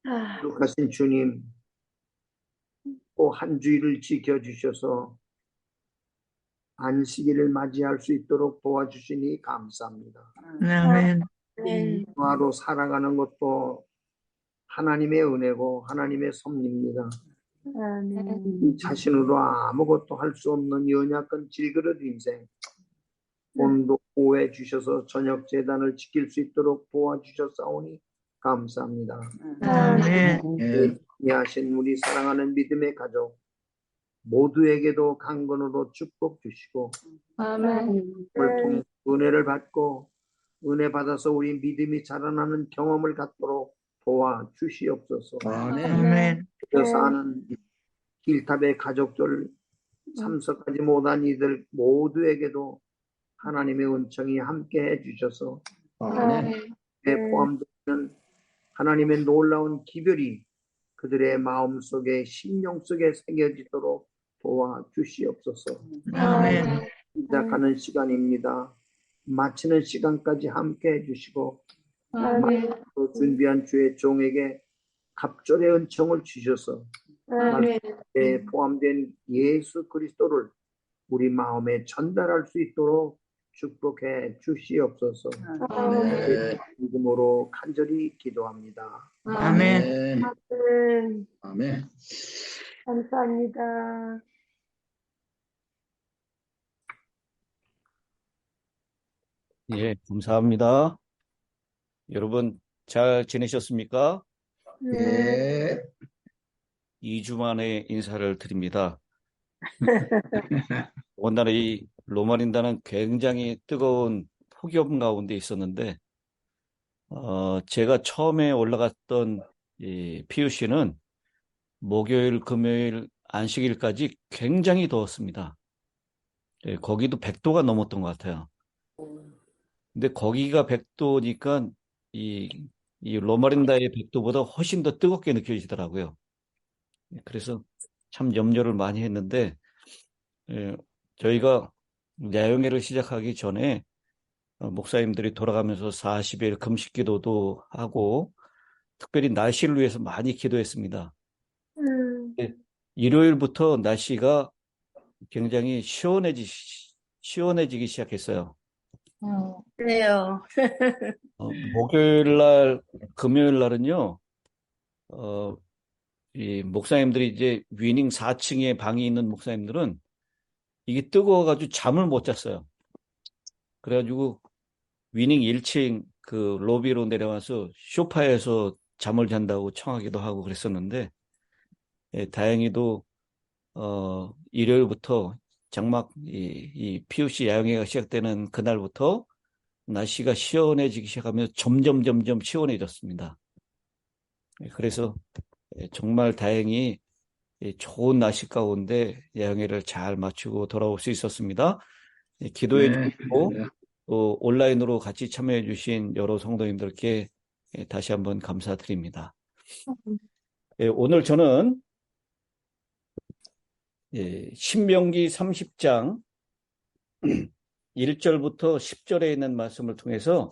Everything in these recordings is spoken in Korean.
거룩하신 주님, 또 한 주일을 지켜주셔서 안식일을 맞이할 수 있도록 도와주시니 감사합니다. 아멘. 평화로 살아가는 것도 하나님의 은혜고 하나님의 섭리입니다. 자신으로 아무것도 할 수 없는 연약한 질그릇 인생, 오늘도 보호해 주셔서 저녁 제단을 지킬 수 있도록 도와주셨사오니 감사합니다. 아멘. 이하신 우리 사랑하는 믿음의 가족 모두에게도 강건으로 축복 주시고 오늘 통해 은혜를 받고 은혜 받아서 우리 믿음이 자라나는 경험을 갖도록 도와주시옵소서. 아멘. 그래서 하는 길탑의 가족들 참석하지 못한 이들 모두에게도 하나님의 은총이 함께 해주셔서 포함되는 하나님의 놀라운 기별이 그들의 마음속에 심령 속에 새겨지도록 도와주시옵소서. 아멘. 시작하는 시간입니다. 마치는 시간까지 함께 해주시고 마지막으로 준비한 주의 종에게 갑절의 은총을 주셔서 말씀에 포함된 예수 그리스도를 우리 마음에 전달할 수 있도록 축복해 주시옵소서. 믿음으로 간절히 기도합니다. 아멘. 아멘. 감사합니다. 예, 감사합니다. 여러분 잘 지내셨습니까? 예. 2주 만에 인사를 드립니다. 오늘날 이 로마린다는 굉장히 뜨거운 폭염 가운데 있었는데, 제가 처음에 올라갔던 이 PUC는 목요일, 금요일, 안식일까지 굉장히 더웠습니다. 예, 거기도 100도가 넘었던 것 같아요. 근데 거기가 100도니까 이 로마린다의 100도보다 훨씬 더 뜨겁게 느껴지더라고요. 그래서 참 염려를 많이 했는데, 저희가 야영회를 시작하기 전에 목사님들이 돌아가면서 40일 금식 기도도 하고 특별히 날씨를 위해서 많이 기도했습니다. 일요일부터 날씨가 굉장히 시원해지기 시작했어요. 그래요. 목요일 날, 금요일 날은요, 이 목사님들이 이제 위닝 4층에 방이 있는 목사님들은 이게 뜨거워가지고 잠을 못 잤어요. 그래가지고 위닝 1층 그 로비로 내려와서 소파에서 잠을 잔다고 청하기도 하고 그랬었는데, 예, 다행히도 일요일부터 장막 이 PUC 야영회가 시작되는 그날부터 날씨가 시원해지기 시작하면서 점점 시원해졌습니다. 그래서 정말 다행히 좋은 날씨 가운데 야영회를 잘 마치고 돌아올 수 있었습니다. 기도해 주시고 또 온라인으로 같이 참여해 주신 여러 성도님들께 다시 한번 감사드립니다. 오늘 저는 신명기 30장 1절부터 10절에 있는 말씀을 통해서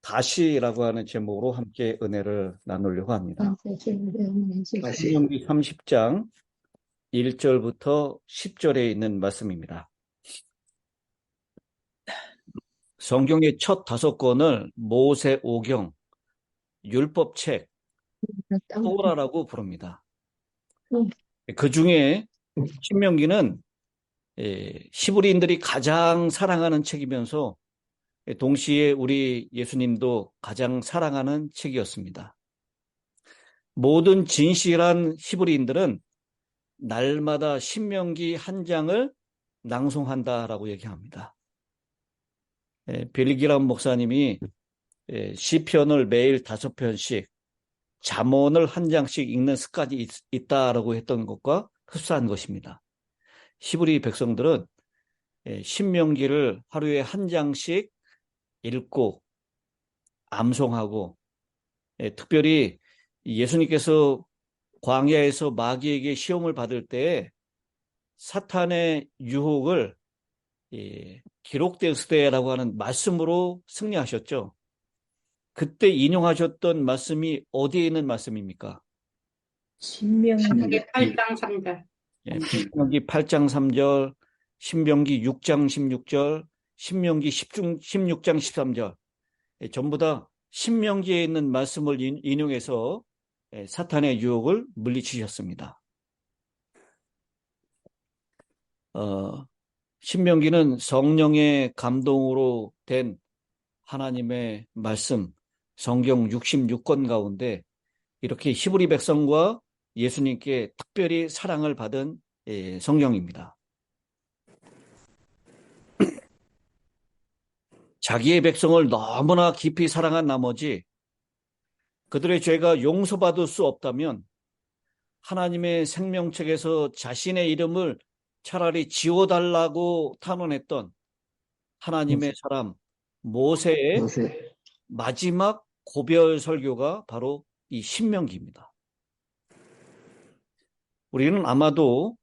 다시라고 하는 제목으로 함께 은혜를 나누려고 합니다. 신명기 30장 1절부터 10절에 있는 말씀입니다. 성경의 첫 5권을 모세오경, 율법책, 토라라고 부릅니다. 그 중에 신명기는 히브리인들이 가장 사랑하는 책이면서 동시에 우리 예수님도 가장 사랑하는 책이었습니다. 모든 진실한 히브리인들은 날마다 신명기 한 장을 낭송한다라고 얘기합니다. 빌기람 목사님이 시편을 매일 5편씩, 잠언을 한 장씩 읽는 습관이 있다라고 했던 것과 흡사한 것입니다. 히브리 백성들은 신명기를 하루에 한 장씩 읽고 암송하고, 특별히 예수님께서 광야에서 마귀에게 시험을 받을 때 사탄의 유혹을 기록되었으되라고 하는 말씀으로 승리하셨죠. 그때 인용하셨던 말씀이 어디에 있는 말씀입니까? 신명기 8장 3절. 예, 신명기 8장 3절, 신명기 6장 16절, 신명기 16장 13절. 예, 전부 다 신명기에 있는 말씀을 인용해서 사탄의 유혹을 물리치셨습니다. 신명기는 성령의 감동으로 된 하나님의 말씀, 성경 66권 가운데 이렇게 히브리 백성과 예수님께 특별히 사랑을 받은 성경입니다. 자기의 백성을 너무나 깊이 사랑한 나머지 그들의 죄가 용서받을 수 없다면 하나님의 생명책에서 자신의 이름을 차라리 지워달라고 탄원했던 하나님의 사람 모세의 마지막 고별 설교가 바로 이 신명기입니다. 우리는 아마도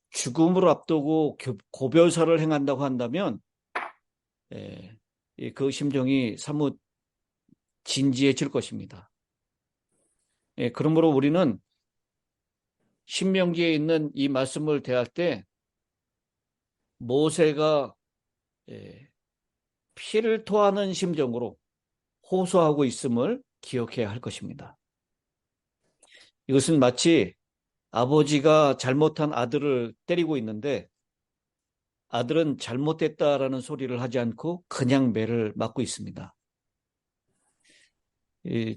죽음을 앞두고 고별사를 행한다고 한다면 그 심정이 사뭇 진지해질 것입니다. 그러므로 우리는 신명기에 있는 이 말씀을 대할 때 모세가 피를 토하는 심정으로 호소하고 있음을 기억해야 할 것입니다. 이것은 마치 아버지가 잘못한 아들을 때리고 있는데 아들은 잘못됐다라는 소리를 하지 않고 그냥 매를 맞고 있습니다.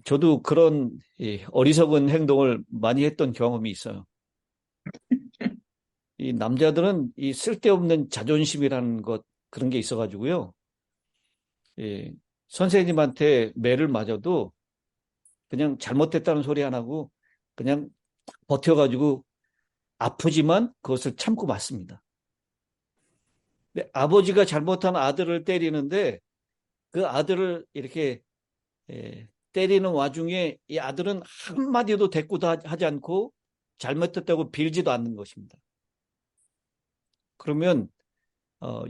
저도 그런 어리석은 행동을 많이 했던 경험이 있어요. 이 남자들은 이 쓸데없는 자존심이라는 것 그런 게 있어가지고요. 선생님한테 매를 맞아도 그냥 잘못됐다는 소리 안 하고 그냥 버텨가지고 아프지만 그것을 참고 맞습니다. 근데 아버지가 잘못한 아들을 때리는데 그 아들을 이렇게 때리는 와중에 이 아들은 한마디도 대꾸도 하지 않고 잘못했다고 빌지도 않는 것입니다. 그러면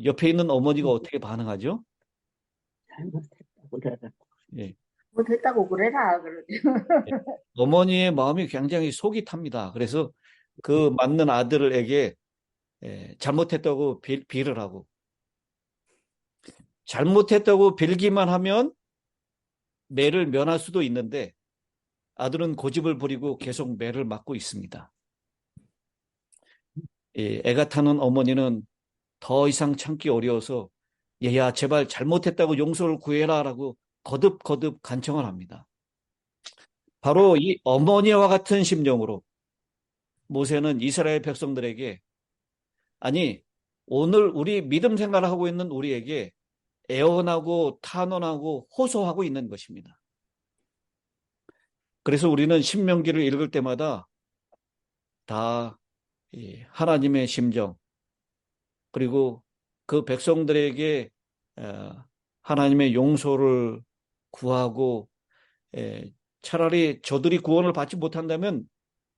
옆에 있는 어머니가 어떻게 반응하죠? 잘못했다고 그래라. 예. 못했다고 그래라. 어머니의 마음이 굉장히 속이 탑니다. 그래서 그 맞는 아들에게 잘못했다고 빌을 하고 잘못했다고 빌기만 하면 매를 면할 수도 있는데 아들은 고집을 부리고 계속 매를 맞고 있습니다. 애가 타는 어머니는 더 이상 참기 어려워서 얘야 제발 잘못했다고 용서를 구해라 라고 거듭거듭 간청을 합니다. 바로 이 어머니와 같은 심정으로 모세는 이스라엘 백성들에게 아니 오늘 우리 믿음 생활을 하고 있는 우리에게 애원하고 탄원하고 호소하고 있는 것입니다. 그래서 우리는 신명기를 읽을 때마다 다 하나님의 심정 그리고 그 백성들에게 하나님의 용서를 구하고 차라리 저들이 구원을 받지 못한다면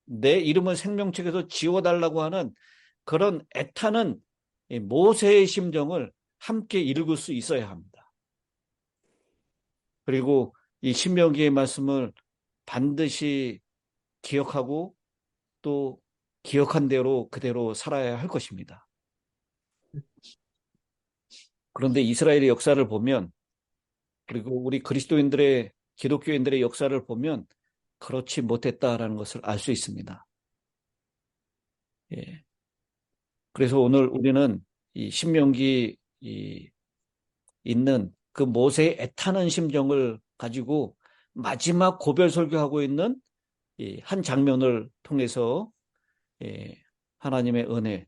내 이름을 생명책에서 지워달라고 하는 그런 애타는 모세의 심정을 함께 읽을 수 있어야 합니다. 그리고 이 신명기의 말씀을 반드시 기억하고 또 기억한 대로 그대로 살아야 할 것입니다. 그런데 이스라엘의 역사를 보면 그리고 우리 그리스도인들의 기독교인들의 역사를 보면 그렇지 못했다라는 것을 알 수 있습니다. 그래서 오늘 우리는 이 신명기 있는 그 모세의 애타는 심정을 가지고 마지막 고별 설교하고 있는 한 장면을 통해서 하나님의 은혜,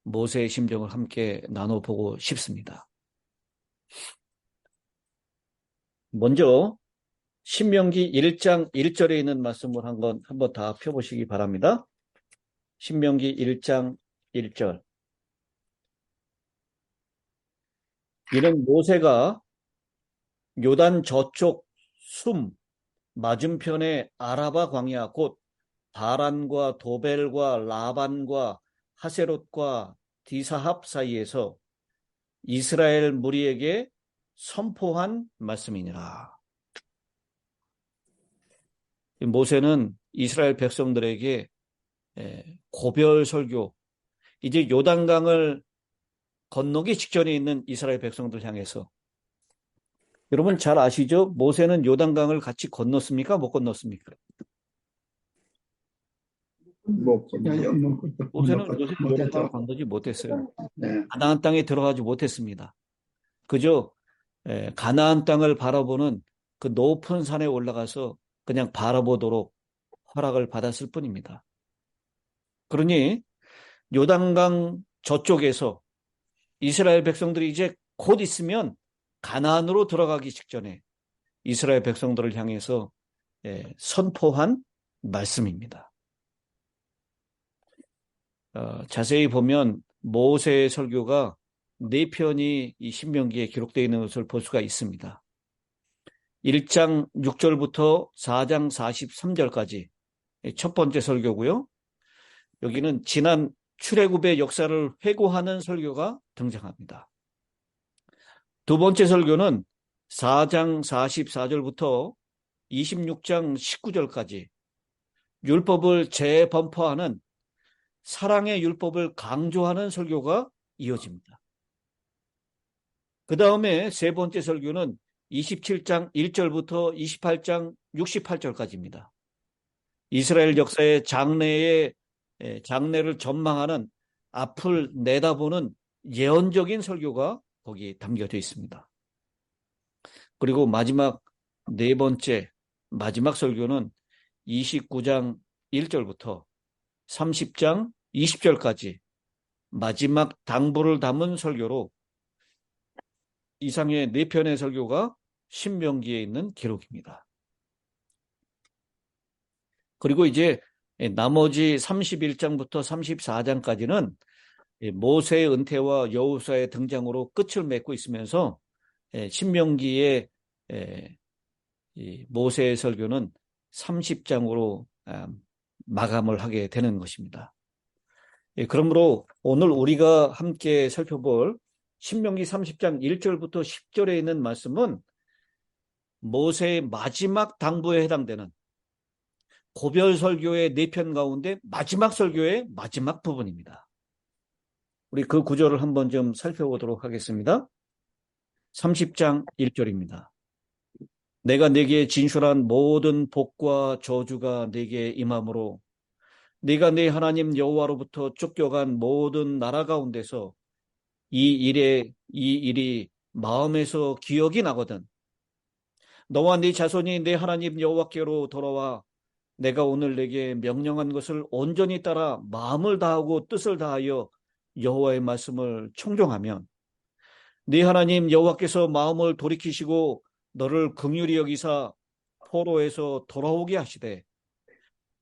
모세의 심정을 함께 나눠보고 싶습니다. 먼저 신명기 1장 1절에 있는 말씀을 한번 다 펴보시기 바랍니다. 신명기 1장 1절. 이는 모세가 요단 저쪽 숨 맞은편의 아라바 광야 곧 바란과 도벨과 라반과 하세롯과 디사합 사이에서 이스라엘 무리에게 선포한 말씀이니라. 모세는 이스라엘 백성들에게 고별 설교, 이제 요단강을 건너기 직전에 있는 이스라엘 백성들 향해서, 여러분 잘 아시죠? 모세는 요단강을 같이 건넜습니까? 못 건넜습니까? 뭐, 모세는 요단강을 건너지 못했어요. 네. 가나안 땅에 들어가지 못했습니다. 그저 가나안 땅을 바라보는 그 높은 산에 올라가서 그냥 바라보도록 허락을 받았을 뿐입니다. 그러니 요단강 저쪽에서 이스라엘 백성들이 이제 곧 있으면 가나안으로 들어가기 직전에 이스라엘 백성들을 향해서 선포한 말씀입니다. 자세히 보면 모세의 설교가 4편이 이 신명기에 기록되어 있는 것을 볼 수가 있습니다. 1장 6절부터 4장 43절까지 첫 번째 설교고요. 여기는 지난 출애굽의 역사를 회고하는 설교가 등장합니다. 두 번째 설교는 4장 44절부터 26장 19절까지 율법을 재번포하는 사랑의 율법을 강조하는 설교가 이어집니다. 그 다음에 세 번째 설교는 27장 1절부터 28장 68절까지입니다. 이스라엘 역사의 장래를 전망하는 앞을 내다보는 예언적인 설교가 거기 담겨져 있습니다. 그리고 마지막 네 번째 마지막 설교는 29장 1절부터 30장 20절까지 마지막 당부를 담은 설교로 이상의 4편의 설교가 신명기에 있는 기록입니다. 그리고 이제 나머지 31장부터 34장까지는 모세의 은퇴와 여호수아의 등장으로 끝을 맺고 있으면서 신명기의 모세의 설교는 30장으로 마감을 하게 되는 것입니다. 그러므로 오늘 우리가 함께 살펴볼 신명기 30장 1절부터 10절에 있는 말씀은 모세의 마지막 당부에 해당되는 고별 설교의 4편 가운데 마지막 설교의 마지막 부분입니다. 우리 그 구절을 한번 좀 살펴보도록 하겠습니다. 30장 1절입니다. 내가 네게 진술한 모든 복과 저주가 네게 임함으로 네가 네 하나님 여호와로부터 쫓겨간 모든 나라 가운데서 이 일이 마음에서 기억이 나거든 너와 네 자손이 네 하나님 여호와께로 돌아와 내가 오늘 내게 명령한 것을 온전히 따라 마음을 다하고 뜻을 다하여 여호와의 말씀을 청종하면 네 하나님 여호와께서 마음을 돌이키시고 너를 긍휼히 여기사 포로에서 돌아오게 하시되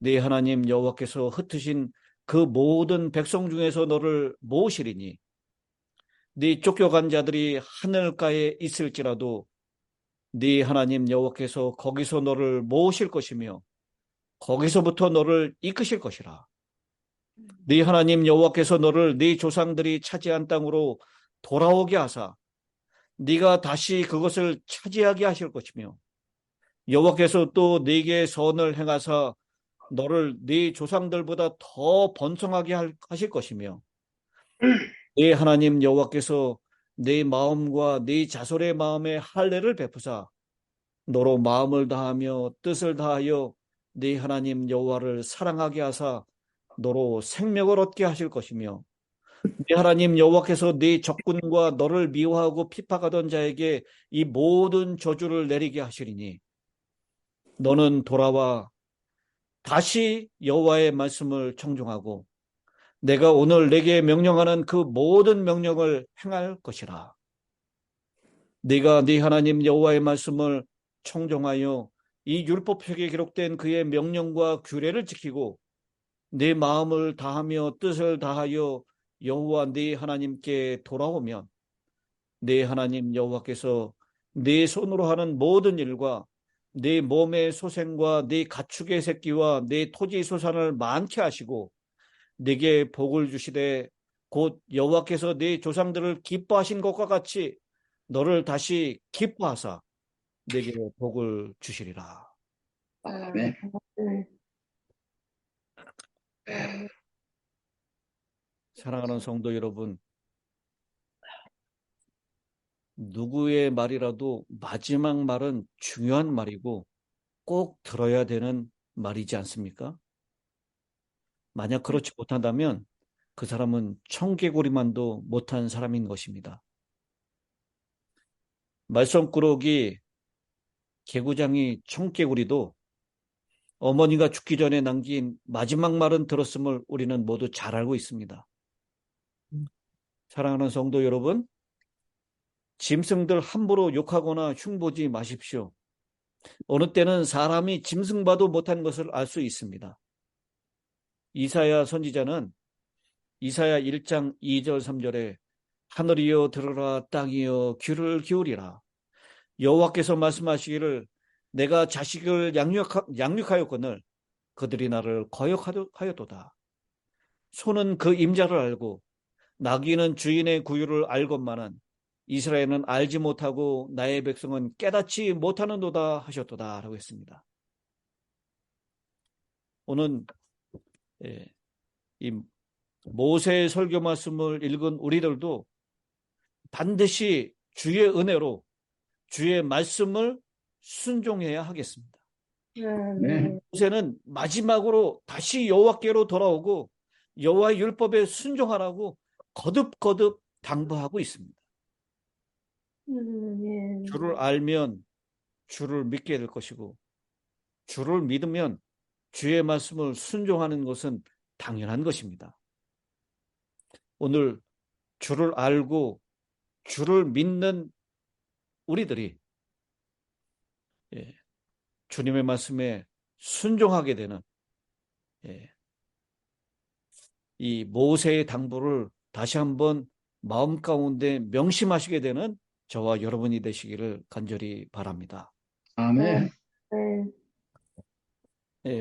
네 하나님 여호와께서 흩으신 그 모든 백성 중에서 너를 모으시리니 네 쫓겨간 자들이 하늘가에 있을지라도 네 하나님 여호와께서 거기서 너를 모으실 것이며 거기서부터 너를 이끄실 것이라. 네 하나님 여호와께서 너를 네 조상들이 차지한 땅으로 돌아오게 하사 네가 다시 그것을 차지하게 하실 것이며 여호와께서 또 네게 선을 행하사 너를 네 조상들보다 더 번성하게 하실 것이며 네 하나님 여호와께서 네 마음과 네 자손의 마음에 할례를 베푸사 너로 마음을 다하며 뜻을 다하여 네 하나님 여호와를 사랑하게 하사 너로 생명을 얻게 하실 것이며 네 하나님 여호와께서 네 적군과 너를 미워하고 핍박하던 자에게 이 모든 저주를 내리게 하시리니 너는 돌아와 다시 여호와의 말씀을 청종하고 내가 오늘 내게 명령하는 그 모든 명령을 행할 것이라. 네가 네 하나님 여호와의 말씀을 청종하여 이 율법책에 기록된 그의 명령과 규례를 지키고 네 마음을 다하며 뜻을 다하여 여호와 네 하나님께 돌아오면 네 하나님 여호와께서 네 손으로 하는 모든 일과 네 몸의 소생과 네 가축의 새끼와 네 토지 소산을 많게 하시고 네게 복을 주시되 곧 여호와께서 네 조상들을 기뻐하신 것과 같이 너를 다시 기뻐하사 네게 복을 주시리라. 아멘. 사랑하는 성도 여러분, 누구의 말이라도 마지막 말은 중요한 말이고 꼭 들어야 되는 말이지 않습니까? 만약 그렇지 못한다면 그 사람은 청개구리만도 못한 사람인 것입니다. 말썽꾸러기 개구장이 청개구리도 어머니가 죽기 전에 남긴 마지막 말은 들었음을 우리는 모두 잘 알고 있습니다. 사랑하는 성도 여러분, 짐승들 함부로 욕하거나 흉보지 마십시오. 어느 때는 사람이 짐승 봐도 못한 것을 알 수 있습니다. 이사야 선지자는 이사야 1장 2절 3절에 하늘이여 들으라 땅이여 귀를 기울이라 여호와께서 말씀하시기를 내가 자식을 양육하였거늘 그들이 나를 거역하였도다. 소는 그 임자를 알고 나귀는 주인의 구유를 알건만은 이스라엘은 알지 못하고 나의 백성은 깨닫지 못하는도다 하셨도다 라고 했습니다. 오늘 이 모세의 설교 말씀을 읽은 우리들도 반드시 주의 은혜로 주의 말씀을 순종해야 하겠습니다. 네. 모세는 마지막으로 다시 여호와께로 돌아오고 여호와의 율법에 순종하라고 거듭거듭 당부하고 있습니다. 주를 알면 주를 믿게 될 것이고 주를 믿으면 주의 말씀을 순종하는 것은 당연한 것입니다. 오늘 주를 알고 주를 믿는 우리들이 주님의 말씀에 순종하게 되는 이 모세의 당부를 다시 한번 마음 가운데 명심하시게 되는 저와 여러분이 되시기를 간절히 바랍니다. 아멘.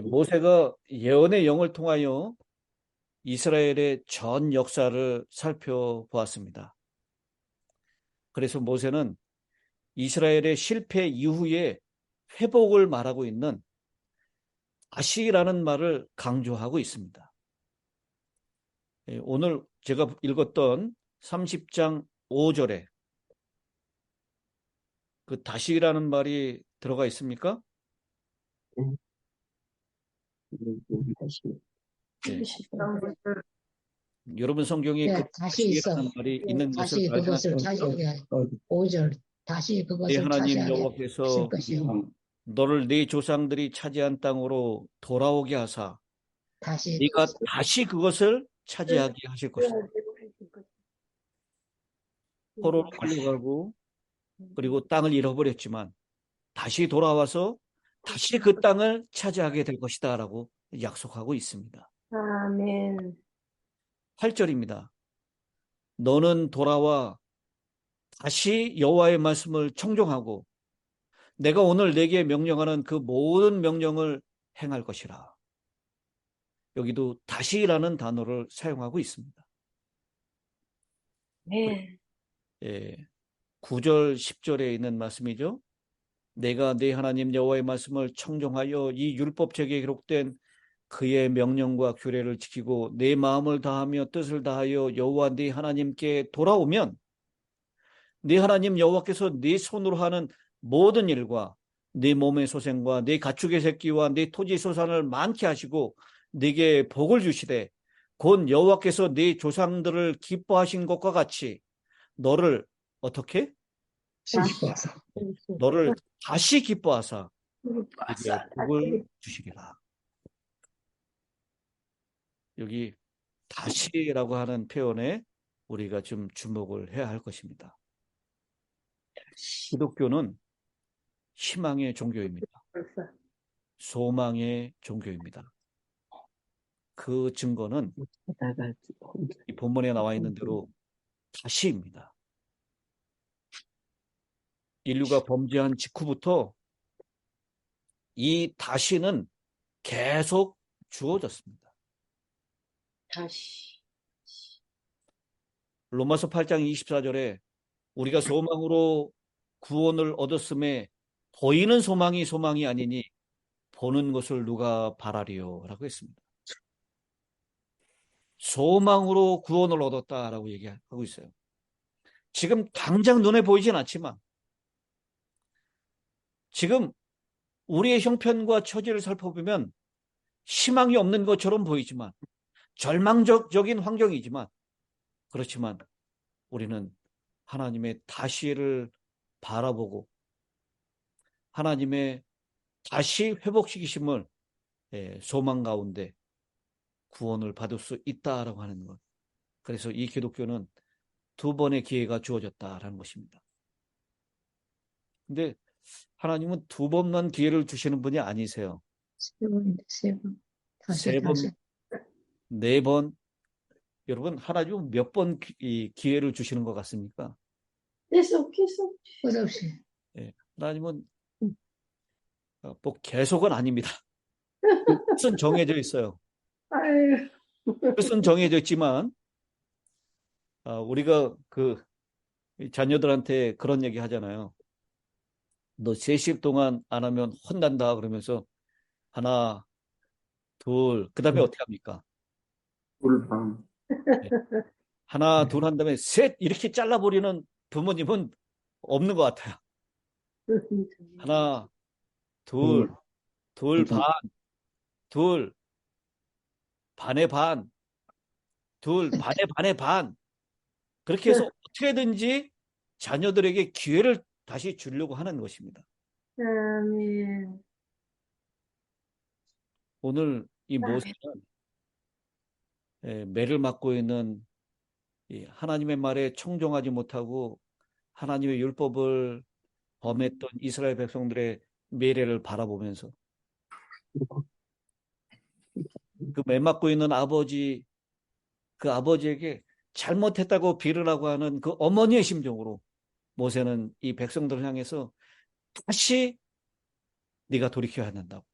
모세가 예언의 영을 통하여 이스라엘의 전 역사를 살펴보았습니다. 그래서 모세는 이스라엘의 실패 이후에 회복을 말하고 있는 다시라는 말을 강조하고 있습니다. 오늘 제가 읽었던 30장 5절에 그 다시라는 말이 들어가 있습니까? 네. 여러분 성경에 네, 그 다시 있어. 다시라는 말이 있는 것을 다시 그것을 발견하십니까? 차지하게 5절 다시 네, 그것을 하나님 차지하게 여호와께서 하실 것이요 너를 네 조상들이 차지한 땅으로 돌아오게 하사 다시 네가 다시 그것을 차지하게 하실 것이다. 포로로 끌려가고 그리고 땅을 잃어버렸지만 다시 돌아와서 다시 그 땅을 차지하게 될 것이다 라고 약속하고 있습니다. 아멘. 8절입니다. 너는 돌아와 다시 여호와의 말씀을 청종하고 내가 오늘 내게 명령하는 그 모든 명령을 행할 것이라. 여기도 다시라는 단어를 사용하고 있습니다. 네. 9절 10절에 있는 말씀이죠. 내가 네 하나님 여호와의 말씀을 청종하여 이 율법책에 기록된 그의 명령과 규례를 지키고 내 마음을 다하며 뜻을 다하여 여호와 네 하나님께 돌아오면 네 하나님 여호와께서 네 손으로 하는 모든 일과 네 몸의 소생과 네 가축의 새끼와 네 토지 소산을 많게 하시고 네게 복을 주시되 곧 여호와께서 네 조상들을 기뻐하신 것과 같이 너를 어떻게? 기뻐하사. 너를 다시 기뻐하사 네게 복을 주시리라. 여기 다시라고 하는 표현에 우리가 좀 주목을 해야 할 것입니다. 기독교는 희망의 종교입니다. 소망의 종교입니다. 그 증거는 이 본문에 나와 있는 대로 다시입니다. 인류가 범죄한 직후부터 이 다시는 계속 주어졌습니다. 다시. 로마서 8장 24절에 우리가 소망으로 구원을 얻었음에 보이는 소망이 소망이 아니니 보는 것을 누가 바라리요? 라고 했습니다. 소망으로 구원을 얻었다라고 얘기하고 있어요. 지금 당장 눈에 보이진 않지만 지금 우리의 형편과 처지를 살펴보면 희망이 없는 것처럼 보이지만 절망적인 환경이지만 그렇지만 우리는 하나님의 다시를 바라보고 하나님의 다시 회복시키심을 소망 가운데 구원을 받을 수 있다라고 하는 것. 그래서 이 기독교는 2번의 기회가 주어졌다라는 것입니다. 근데 하나님은 2번만 기회를 주시는 분이 아니세요. 3번인데 3번. 다시 3번, 4번. 여러분, 하나님은 몇 번 기회를 주시는 것 같습니까? 계속 끝없이. 하나님은 뭐 계속은 아닙니다. 뜻은 정해져 있어요. 아유, 뜻은 정해져 있지만 우리가 그 자녀들한테 그런 얘기 하잖아요. 너 3시 동안 안 하면 혼난다 그러면서 하나, 둘, 그 다음에 어떻게 합니까? 불방. 네. 하나, 둘 한 다음에 셋 이렇게 잘라버리는 부모님은 없는 것 같아요. 하나, 둘, 둘 반, 둘, 반의 반, 둘, 반의 반. 그렇게 해서 어떻게든지 자녀들에게 기회를 다시 주려고 하는 것입니다. 아멘. 오늘 이 모세는 매를 맞고 있는 이 하나님의 말에 청종하지 못하고 하나님의 율법을 범했던 이스라엘 백성들의 매례를 바라보면서 그 매 맞고 있는 아버지, 그 아버지에게 잘못했다고 빌으라고 하는 그 어머니의 심정으로 모세는 이 백성들을 향해서 다시 네가 돌이켜야 한다고.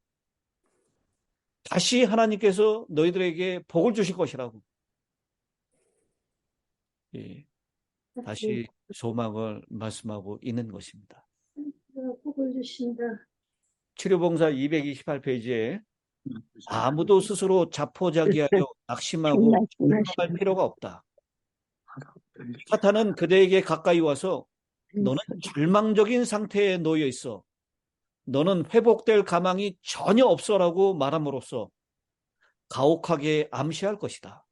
다시 하나님께서 너희들에게 복을 주실 것이라고. 예, 다시 소망을 말씀하고 있는 것입니다. 복을 주신다. 치료봉사 228페이지에 아무도 스스로 자포자기하여 낙심하고 절망할 필요가 없다. 사탄은 그대에게 가까이 와서 너는 절망적인 상태에 놓여 있어. 너는 회복될 가망이 전혀 없어라고 말함으로써 가혹하게 암시할 것이다.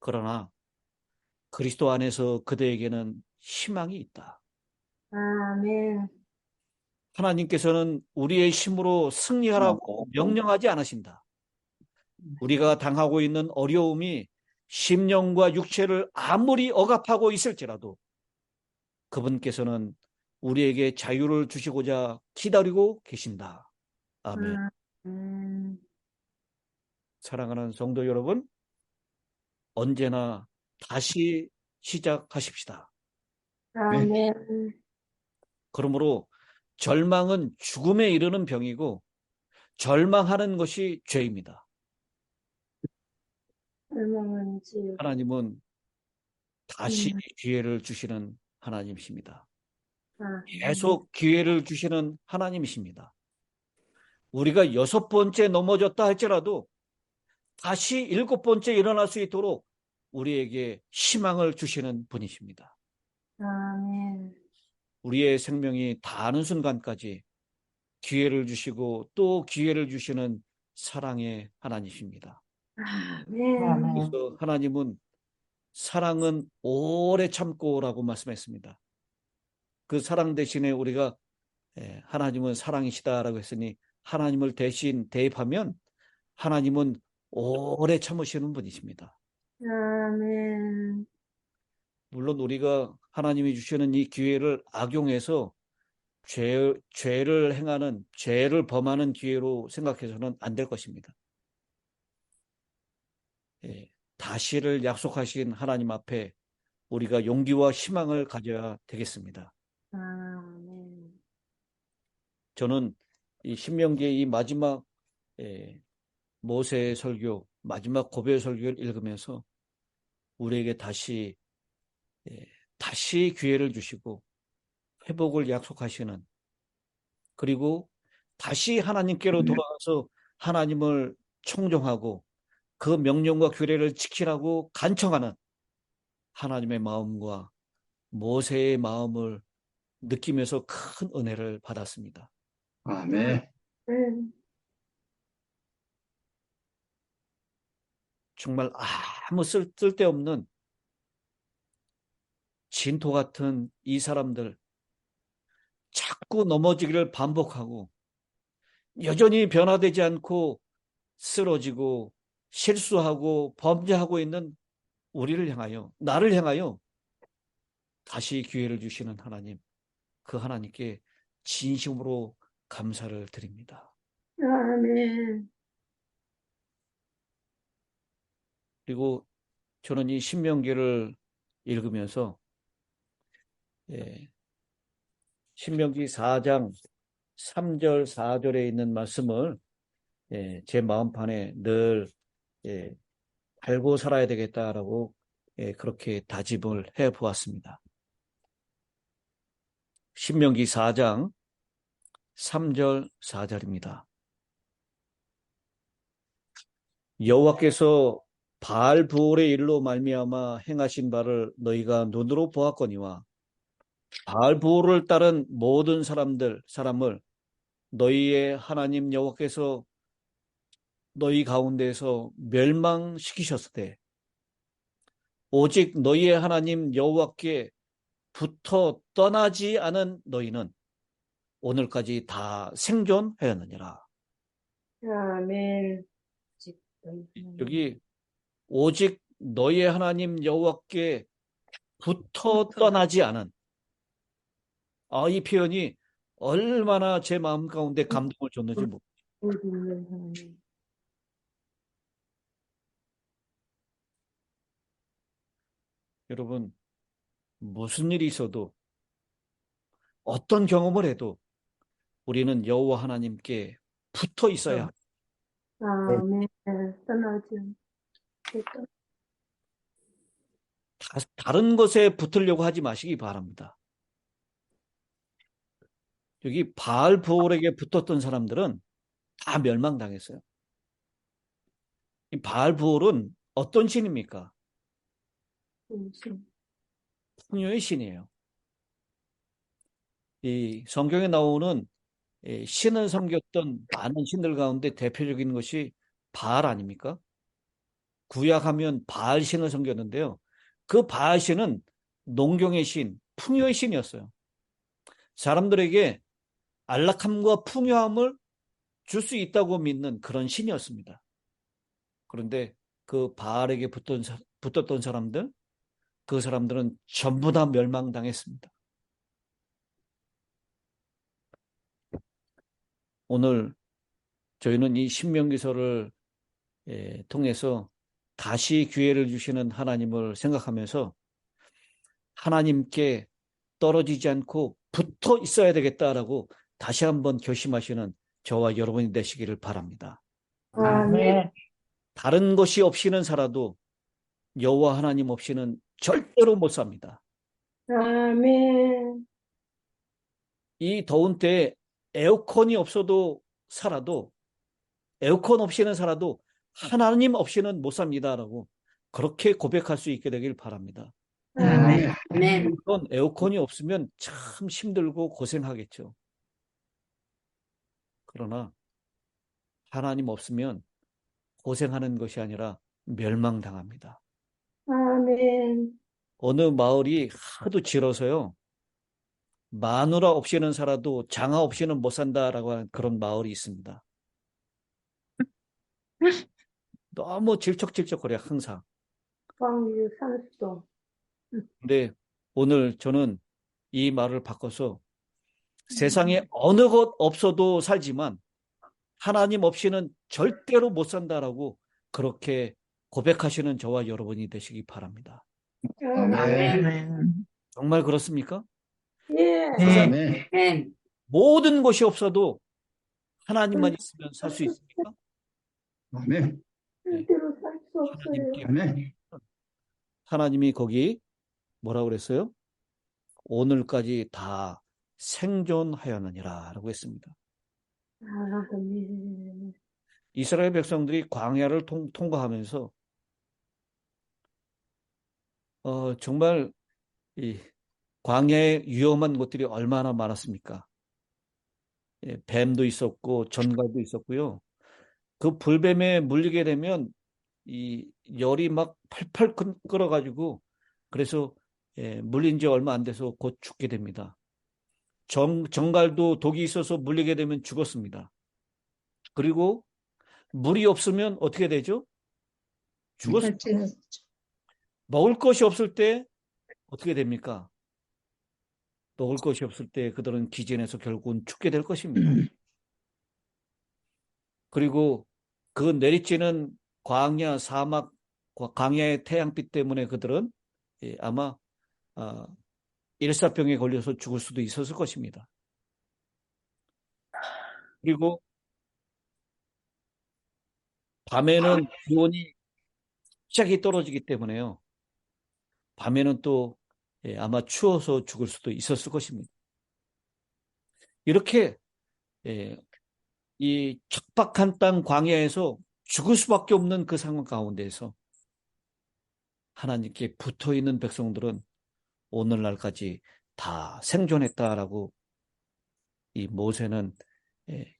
그러나 그리스도 안에서 그대에게는 희망이 있다. 아멘. 하나님께서는 우리의 힘으로 승리하라고 명령하지 않으신다. 우리가 당하고 있는 어려움이 심령과 육체를 아무리 억압하고 있을지라도 그분께서는 우리에게 자유를 주시고자 기다리고 계신다. 아멘. 사랑하는 성도 여러분, 언제나 다시 시작하십시다. 아멘. 그러므로 절망은 죽음에 이르는 병이고 절망하는 것이 죄입니다. 절망한지. 하나님은 다시 기회를 주시는 하나님이십니다. 계속 기회를 주시는 하나님이십니다. 우리가 6번째 넘어졌다 할지라도 다시 7번째 일어날 수 있도록 우리에게 희망을 주시는 분이십니다. 아멘. 우리의 생명이 다하는 순간까지 기회를 주시고 또 기회를 주시는 사랑의 하나님이십니다. 아멘. 그래서 하나님은 사랑은 오래 참고라고 말씀했습니다. 그 사랑 대신에 우리가 하나님은 사랑이시다라고 했으니 하나님을 대신 대입하면 하나님은 오래 참으시는 분이십니다. 아멘. 물론 우리가 하나님이 주시는 이 기회를 악용해서 죄를 행하는, 죄를 범하는 기회로 생각해서는 안 될 것입니다. 다시를 약속하신 하나님 앞에 우리가 용기와 희망을 가져야 되겠습니다. 아멘. 저는 이 신명기의 이 마지막 모세의 설교, 마지막 고별 설교를 읽으면서 우리에게 다시 기회를 주시고 회복을 약속하시는, 그리고 다시 하나님께로 돌아가서 하나님을 청종하고 그 명령과 규례를 지키라고 간청하는 하나님의 마음과 모세의 마음을 느끼면서 큰 은혜를 받았습니다. 아멘. 정말 아무 쓸데없는 진토 같은 이 사람들, 자꾸 넘어지기를 반복하고 여전히 변화되지 않고 쓰러지고 실수하고 범죄하고 있는 우리를 향하여, 나를 향하여 다시 기회를 주시는 하나님, 그 하나님께 진심으로 감사를 드립니다. 아멘. 그리고 저는 이 신명기를 읽으면서 신명기 4장 3절 4절에 있는 말씀을 제 마음판에 늘 달고 살아야 되겠다라고 그렇게 다짐을 해보았습니다. 신명기 4장 3절 4절입니다. 여호와께서 바알브올의 일로 말미암아 행하신 바를 너희가 눈으로 보았거니와 바알브올을 따른 모든 사람을 너희의 하나님 여호와께서 너희 가운데에서 멸망시키셨을 때 오직 너희의 하나님 여호와께 붙어 떠나지 않은 너희는 오늘까지 다 생존하였느니라. 아멘. 여기 오직 너희의 하나님 여호와께 붙어 떠나지 않은, 이 표현이 얼마나 제 마음 가운데 감동을 줬는지 모르겠어요. 여러분, 무슨 일이 있어도 어떤 경험을 해도 우리는 여호와 하나님께 붙어 있어야 합니다. 아멘. 떠나지 다른 것에 붙으려고 하지 마시기 바랍니다. 여기 바알브올에게 붙었던 사람들은 다 멸망당했어요. 이 바알브올은 어떤 신입니까? 풍요의 신이에요. 이 성경에 나오는 신을 섬겼던 많은 신들 가운데 대표적인 것이 바알 아닙니까? 구약하면 바알 신을 섬겼는데요. 그 바알 신은 농경의 신, 풍요의 신이었어요. 사람들에게 안락함과 풍요함을 줄 수 있다고 믿는 그런 신이었습니다. 그런데 그 바알에게 붙었던 사람들, 그 사람들은 전부 다 멸망당했습니다. 오늘 저희는 이 신명기서를 통해서 다시 기회를 주시는 하나님을 생각하면서 하나님께 떨어지지 않고 붙어 있어야 되겠다라고 다시 한번 결심하시는 저와 여러분이 되시기를 바랍니다. 아멘. 다른 것이 없이는 살아도 여호와 하나님 없이는 절대로 못 삽니다. 아멘. 이 더운 때에 에어컨이 없어도 살아도, 에어컨 없이는 살아도 하나님 없이는 못 삽니다라고 그렇게 고백할 수 있게 되길 바랍니다. 아멘. 물론 에어컨이 없으면 참 힘들고 고생하겠죠. 그러나 하나님 없으면 고생하는 것이 아니라 멸망당합니다. 아멘. 어느 마을이 하도 길어서요, 마누라 없이는 살아도 장아 없이는 못 산다라고 하는 그런 마을이 있습니다. 너무 질척질척거려요, 항상. 광유 30도. 근데 오늘 저는 이 말을 바꿔서 세상에 어느 것 없어도 살지만 하나님 없이는 절대로 못 산다라고 그렇게 고백하시는 저와 여러분이 되시기 바랍니다. 아멘. 정말 그렇습니까? 예. 아멘. 모든 것이 없어도 하나님만 있으면 살 수 있습니까? 아멘. 절대로 살 수 없어요. 아멘. 하나님이 거기 뭐라고 그랬어요? 오늘까지 다 생존하였느니라 라고 했습니다. 아멘. 이스라엘 백성들이 광야를 통과하면서 정말 이 광야에 위험한 것들이 얼마나 많았습니까? 예, 뱀도 있었고 전갈도 있었고요. 그 불뱀에 물리게 되면 이 열이 막 팔팔 끓어가지고 그래서 물린 지 얼마 안 돼서 곧 죽게 됩니다. 정갈도 독이 있어서 물리게 되면 죽었습니다. 그리고 물이 없으면 어떻게 되죠? 죽었습니다. 발제가 먹을 것이 없을 때 어떻게 됩니까? 먹을 것이 없을 때 그들은 기진해서 결국은 죽게 될 것입니다. 그리고 그 내리쬐는 광야, 사막, 광야의 태양빛 때문에 그들은 아마 일사병에 걸려서 죽을 수도 있었을 것입니다. 그리고 밤에는 기온이 갑자기 떨어지기 때문에요. 밤에는 또 아마 추워서 죽을 수도 있었을 것입니다. 이렇게 이 척박한 땅 광야에서 죽을 수밖에 없는 그 상황 가운데에서 하나님께 붙어있는 백성들은 오늘날까지 다 생존했다라고 이 모세는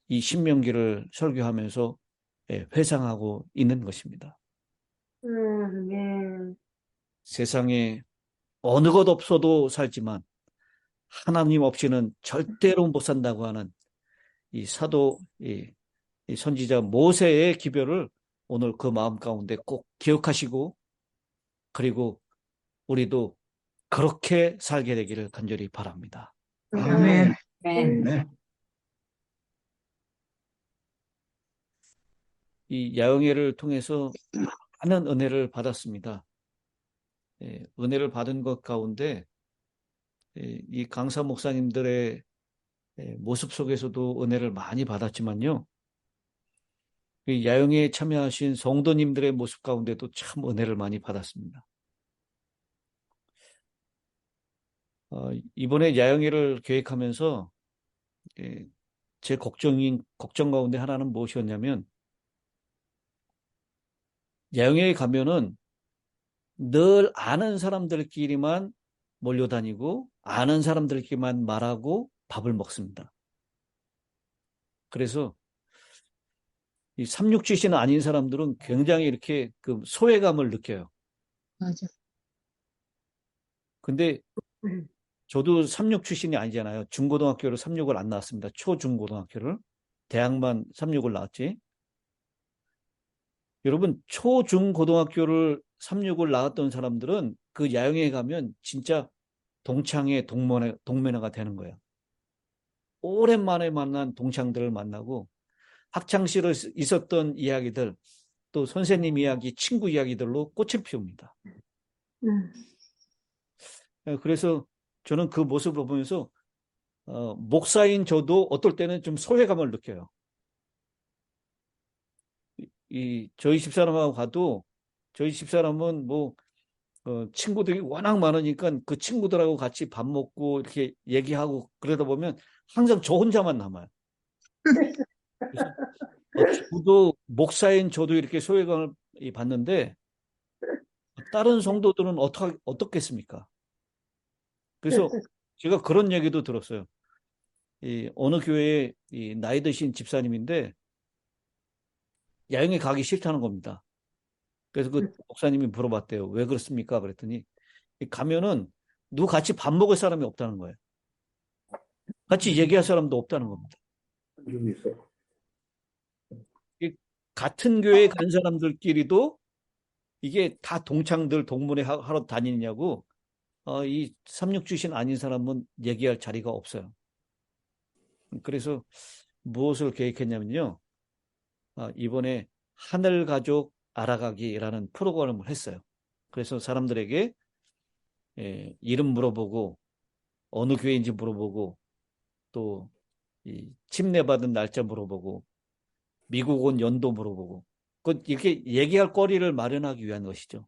이 신명기를 설교하면서 회상하고 있는 것입니다. 아멘. 세상에 어느 것 없어도 살지만 하나님 없이는 절대로 못 산다고 하는 이 사도, 이 선지자 모세의 기별을 오늘 그 마음 가운데 꼭 기억하시고 그리고 우리도 그렇게 살게 되기를 간절히 바랍니다. 아멘. 아멘. 이 야영회를 통해서 많은 은혜를 받았습니다. 은혜를 받은 것 가운데 이 강사 목사님들의 모습 속에서도 은혜를 많이 받았지만요. 이 야영회에 참여하신 성도님들의 모습 가운데도 참 은혜를 많이 받았습니다. 이번에 야영회를 계획하면서 제 걱정 가운데 하나는 무엇이었냐면 야영회에 가면은 늘 아는 사람들끼리만 몰려다니고 아는 사람들끼리만 말하고 밥을 먹습니다. 그래서 이 삼육지신 아닌 사람들은 굉장히 이렇게 그 소외감을 느껴요. 맞아. 근데 저도 삼육 출신이 아니잖아요. 중고등학교를 삼육을 안 나왔습니다. 초중고등학교를. 대학만 삼육을 나왔지. 여러분, 초중고등학교를 삼육을 나왔던 사람들은 그 야영에 가면 진짜 동창회, 동면회가 되는 거예요. 오랜만에 만난 동창들을 만나고 학창시절에 있었던 이야기들, 또 선생님 이야기, 친구 이야기들로 꽃을 피웁니다. 그래서 저는 그 모습을 보면서 목사인 저도 어떨 때는 좀 소외감을 느껴요. 저희 집사람하고 가도 저희 집사람은 친구들이 워낙 많으니까 그 친구들하고 같이 밥 먹고 이렇게 얘기하고 그러다 보면 항상 저 혼자만 남아요. 그래서 저도 목사인 저도 이렇게 소외감을 받는데 다른 성도들은 어떻겠습니까? 그래서 제가 그런 얘기도 들었어요. 어느 교회에 나이 드신 집사님인데 야영에 가기 싫다는 겁니다. 그래서 그 목사님이 물어봤대요. 왜 그렇습니까? 그랬더니 가면은 누구 같이 밥 먹을 사람이 없다는 거예요. 같이 얘기할 사람도 없다는 겁니다. 같은 교회에 간 사람들끼리도 이게 다 동창들 동문회 하러 다니냐고 이 삼육주신 아닌 사람은 얘기할 자리가 없어요. 그래서 무엇을 계획했냐면요. 이번에 하늘가족 알아가기라는 프로그램을 했어요. 그래서 사람들에게 이름 물어보고 어느 교회인지 물어보고 또 침례받은 날짜 물어보고 미국 온 연도 물어보고 이렇게 얘기할 거리를 마련하기 위한 것이죠.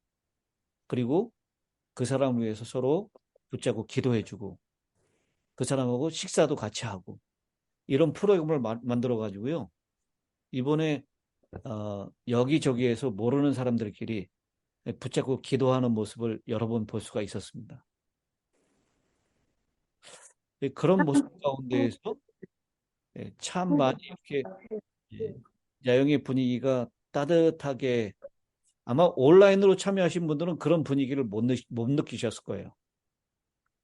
그리고 그 사람을 위해서 서로 붙잡고 기도해주고 그 사람하고 식사도 같이 하고 이런 프로그램을 만들어 가지고요. 이번에 여기저기에서 모르는 사람들끼리 붙잡고 기도하는 모습을 여러 번 볼 수가 있었습니다. 그런 모습 가운데에서 참 많이 이렇게 야영의 분위기가 따뜻하게, 아마 온라인으로 참여하신 분들은 그런 분위기를 못 느끼셨을 거예요.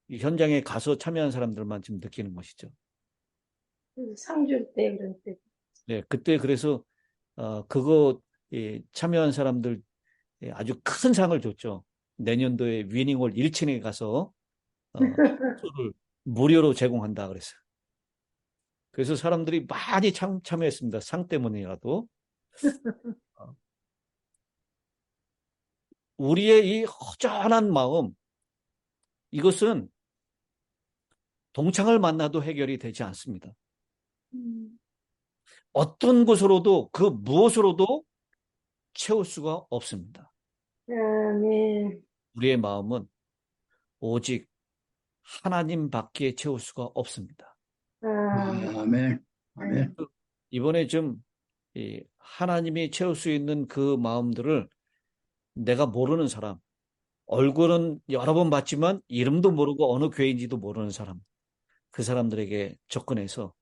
이 현장에 가서 참여한 사람들만 지금 느끼는 것이죠. 상 줄 때 그럴 때. 네, 그때 그래서 그거 참여한 사람들 아주 큰 상을 줬죠. 내년도에 위닝홀 1층에 가서 숙소를 무료로 제공한다 그랬어요. 그래서 사람들이 많이 참여했습니다. 상 때문이라도. 우리의 이 허전한 마음, 이것은 동창을 만나도 해결이 되지 않습니다. 어떤 것으로도 그 무엇으로도 채울 수가 없습니다. 아멘. 우리의 마음은 오직 하나님밖에 채울 수가 없습니다. 아멘. 아멘. 이번에 좀 하나님이 채울 수 있는 그 마음들을 내가 모르는 사람, 얼굴은 여러 번 봤지만 이름도 모르고 어느 교회인지도 모르는 사람, 그 사람들에게 접근해서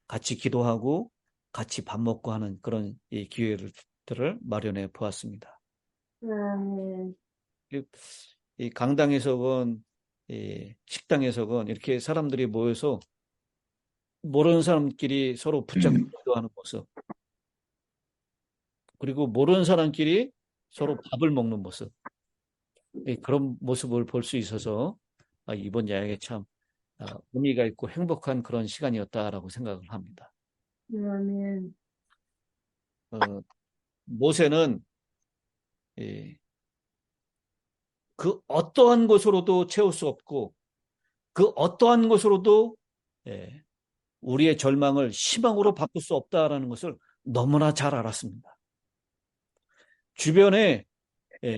같이 기도하고 같이 밥 먹고 하는 그런 기회들을 마련해 보았습니다. 아멘. 이 강당에서건 식당에서건 이렇게 사람들이 모여서 모르는 사람끼리 서로 붙잡고 기도하는 모습, 그리고 모르는 사람끼리 서로 밥을 먹는 모습, 그런 모습을 볼 수 있어서 이번 야영에 참 의미가 있고 행복한 그런 시간이었다라고 생각을 합니다. 아멘. 모세는 그 어떠한 것으로도 채울 수 없고 그 어떠한 것으로도 우리의 절망을 희망으로 바꿀 수 없다라는 것을 너무나 잘 알았습니다. 주변에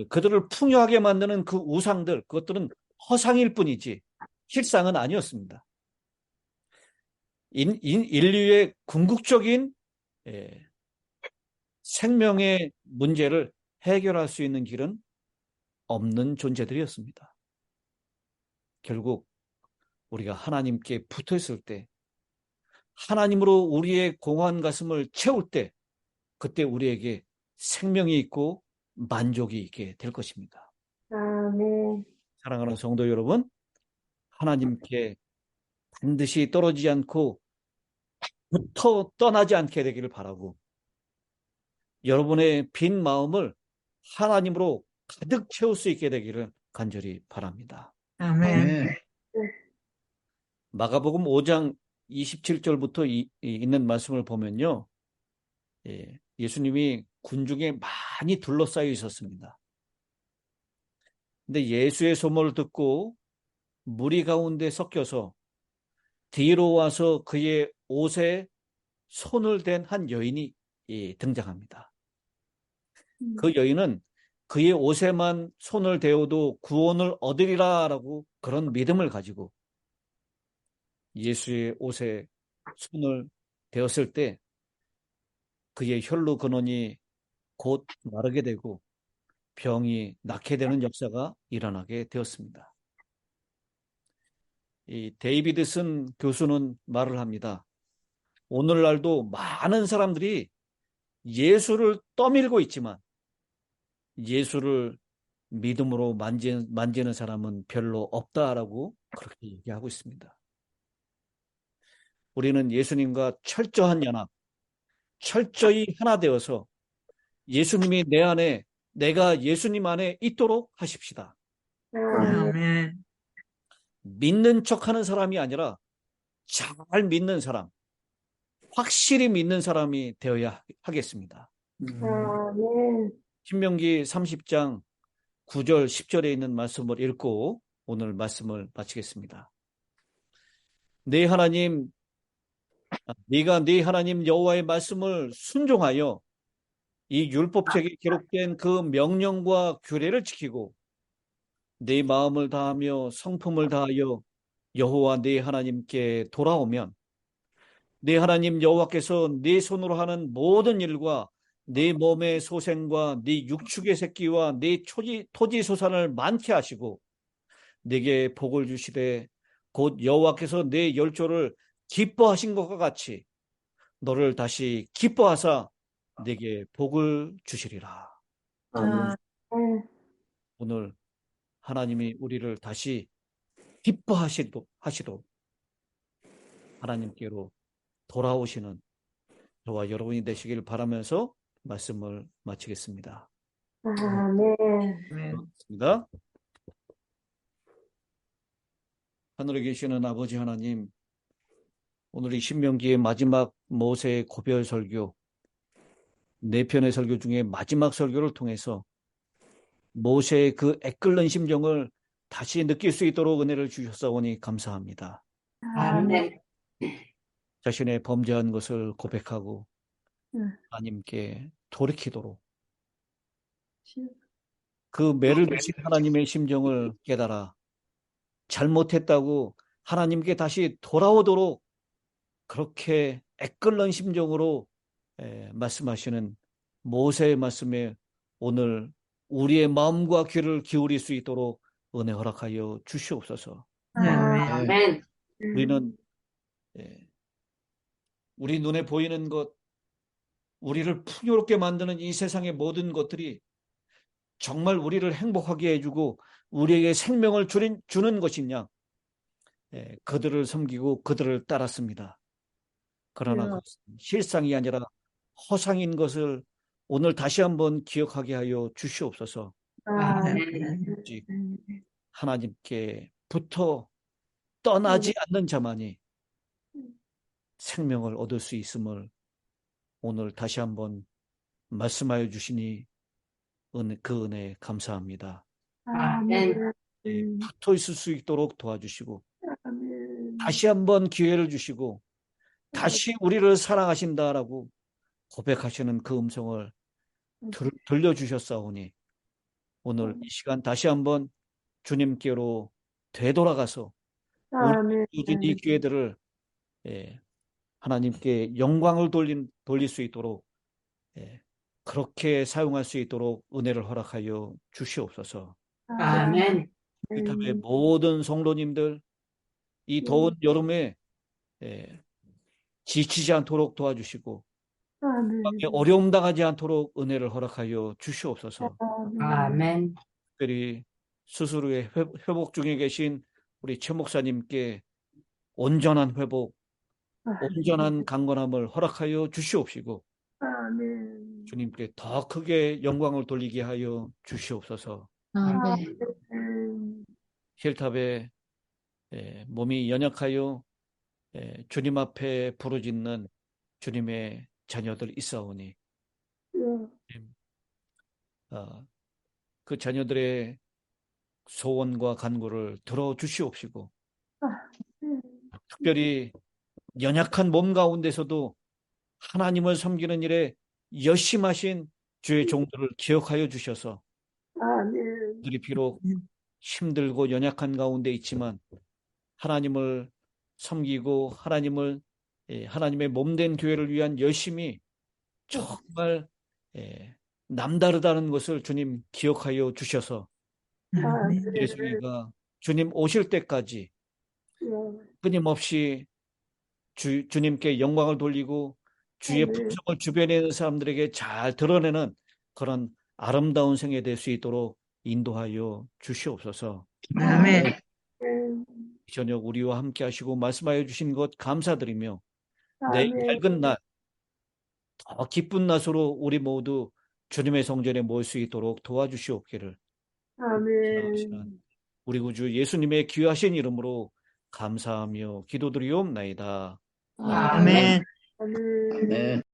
그들을 풍요하게 만드는 그 우상들, 그것들은 허상일 뿐이지 실상은 아니었습니다. 인류의 궁극적인 생명의 문제를 해결할 수 있는 길은 없는 존재들이었습니다. 결국 우리가 하나님께 붙어 있을 때, 하나님으로 우리의 공허한 가슴을 채울 때, 그때 우리에게 생명이 있고 만족이 있게 될 것입니다. 아멘. 사랑하는 성도 여러분, 하나님께 반드시 떨어지지 않고 떠나지 않게 되기를 바라고, 여러분의 빈 마음을 하나님으로 가득 채울 수 있게 되기를 간절히 바랍니다. 아멘. 마가복음 5장 27절부터 있는 말씀을 보면요, 예수님이 군중에 많이 둘러싸여 있었습니다. 근데 예수의 소문을 듣고 무리 가운데 섞여서 뒤로 와서 그의 옷에 손을 댄 한 여인이 등장합니다. 그 여인은 그의 옷에만 손을 대어도 구원을 얻으리라라고 그런 믿음을 가지고 예수의 옷에 손을 대었을 때 그의 혈루 근원이 곧 마르게 되고 병이 낫게 되는 역사가 일어나게 되었습니다. 이 데이비드슨 교수는 말을 합니다. 오늘날도 많은 사람들이 예수를 떠밀고 있지만 예수를 믿음으로 만지는 사람은 별로 없다라고 그렇게 얘기하고 있습니다. 우리는 예수님과 철저한 연합, 철저히 하나 되어서 예수님이 내 안에, 내가 예수님 안에 있도록 하십시다. 아멘. 믿는 척하는 사람이 아니라 잘 믿는 사람, 확실히 믿는 사람이 되어야 하겠습니다. 아멘. 신명기 30장 9절 10절에 있는 말씀을 읽고 오늘 말씀을 마치겠습니다. 네가 네 하나님 여호와의 말씀을 순종하여 이 율법책에 기록된 그 명령과 규례를 지키고 네 마음을 다하며 성품을 다하여 여호와 네 하나님께 돌아오면 네 하나님 여호와께서 네 손으로 하는 모든 일과 네 몸의 소생과 네 육축의 새끼와 네 토지 소산을 많게 하시고 네게 복을 주시되 곧 여호와께서 네 열조를 기뻐하신 것과 같이 너를 다시 기뻐하사 네게 복을 주시리라. 아멘. 오늘 하나님이 우리를 다시 기뻐하시도록 하나님께로 돌아오시는 저와 여러분이 되시길 바라면서 말씀을 마치겠습니다. 아멘. 그렇습니다. 하늘에 계시는 아버지 하나님, 오늘 이 신명기의 마지막 모세의 고별 설교, 4편의 설교 중에 마지막 설교를 통해서 모세의 그 애끓는 심정을 다시 느낄 수 있도록 은혜를 주셨사오니 감사합니다. 아멘. 자신의 범죄한 것을 고백하고 하나님께 돌이키도록 그 매를 드신 하나님의 심정을 깨달아 잘못했다고 하나님께 다시 돌아오도록 그렇게 애끓는 심정으로 말씀하시는 모세의 말씀에 오늘 우리의 마음과 귀를 기울일 수 있도록 은혜 허락하여 주시옵소서. 아멘. 우리는 우리 눈에 보이는 것, 우리를 풍요롭게 만드는 이 세상의 모든 것들이 정말 우리를 행복하게 해주고 우리에게 생명을 주는 것이냐, 그들을 섬기고 그들을 따랐습니다. 그러나 그것은 실상이 아니라 허상인 것을 오늘 다시 한번 기억하게 하여 주시옵소서. 오직 하나님께부터 떠나지 않는 자만이 생명을 얻을 수 있음을 오늘 다시 한번 말씀하여 주시니 그 은혜에 감사합니다. 아멘. 붙어 있을 수 있도록 도와주시고 다시 한번 기회를 주시고 다시 우리를 사랑하신다라고 고백하시는 그 음성을 들려주셨사오니 오늘 이 시간 다시 한번 주님께로 되돌아가서 우리 주신 이 기회들을 하나님께 영광을 돌릴 수 있도록 그렇게 사용할 수 있도록 은혜를 허락하여 주시옵소서. 아멘. 의 모든 성도님들 이 더운 여름에 지치지 않도록 도와주시고 어려움 당하지 않도록 은혜를 허락하여 주시옵소서. 아멘. 특별히 수술 후에 회복 중에 계신 우리 최 목사님께 온전한 회복, 온전한 강건함을 허락하여 주시옵시고 주님께 더 크게 영광을 돌리게 하여 주시옵소서. 아멘. 힐탑에 몸이 연약하여 주님 앞에 부르짖는 주님의 자녀들 있사오니 그 자녀들의 소원과 간구를 들어주시옵시고 특별히 연약한 몸 가운데서도 하나님을 섬기는 일에 열심하신 주의 종들을 기억하여 주셔서 그들이 비록 힘들고 연약한 가운데 있지만 하나님을 섬기고 하나님의 몸된 교회를 위한 열심이 정말 남다르다는 것을 주님 기억하여 주셔서 예수님과 주님 오실 때까지 끊임없이 주님께 영광을 돌리고 주의 품성을 주변에 있는 사람들에게 잘 드러내는 그런 아름다운 생애 될 수 있도록 인도하여 주시옵소서. 아멘. 저녁 우리와 함께 하시고 말씀하여 주신 것 감사드리며 내일 밝은 날, 더 기쁜 낮으로 우리 모두 주님의 성전에 모일 수 있도록 도와주시옵기를 우리 구주 예수님의 귀하신 이름으로 감사하며 기도드리옵나이다. 아멘. 아멘.